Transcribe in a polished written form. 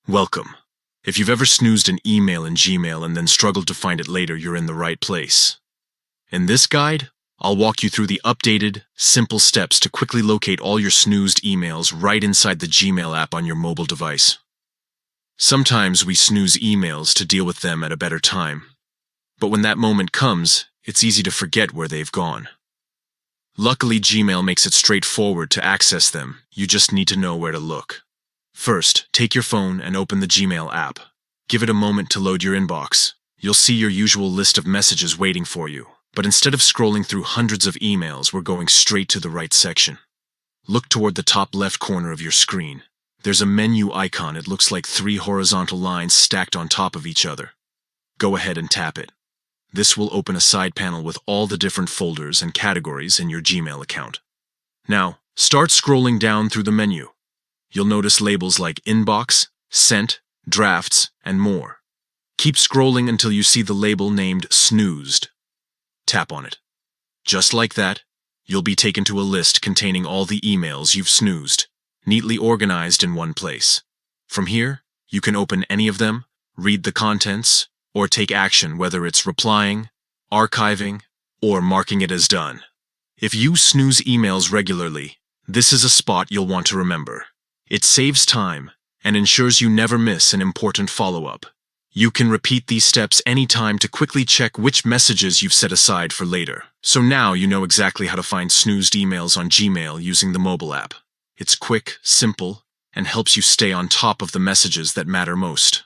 Welcome. If you've ever snoozed an email in Gmail and then struggled to find it later, you're in the right place. In this guide, I'll walk you through the updated, simple steps to quickly locate all your snoozed emails right inside the Gmail app on your mobile device. Sometimes we snooze emails to deal with them at a better time, but when that moment comes, it's easy to forget where they've gone. Luckily, Gmail makes it straightforward to access them. You just need to know where to look. First, take your phone and open the Gmail app. Give it a moment to load your inbox. You'll see your usual list of messages waiting for you, but instead of scrolling through hundreds of emails, we're going straight to the right section. Look toward the top left corner of your screen. There's a menu icon. It looks like 3 horizontal lines stacked on top of each other. Go ahead and tap it. This will open a side panel with all the different folders and categories in your Gmail account. Now, start scrolling down through the menu. You'll notice labels like Inbox, Sent, Drafts, and more. Keep scrolling until you see the label named Snoozed. Tap on it. Just like that, you'll be taken to a list containing all the emails you've snoozed, neatly organized in one place. From here, you can open any of them, read the contents, or take action, whether it's replying, archiving, or marking it as done. If you snooze emails regularly, this is a spot you'll want to remember. It saves time and ensures you never miss an important follow-up. You can repeat these steps anytime to quickly check which messages you've set aside for later. So now you know exactly how to find snoozed emails on Gmail using the mobile app. It's quick, simple, and helps you stay on top of the messages that matter most.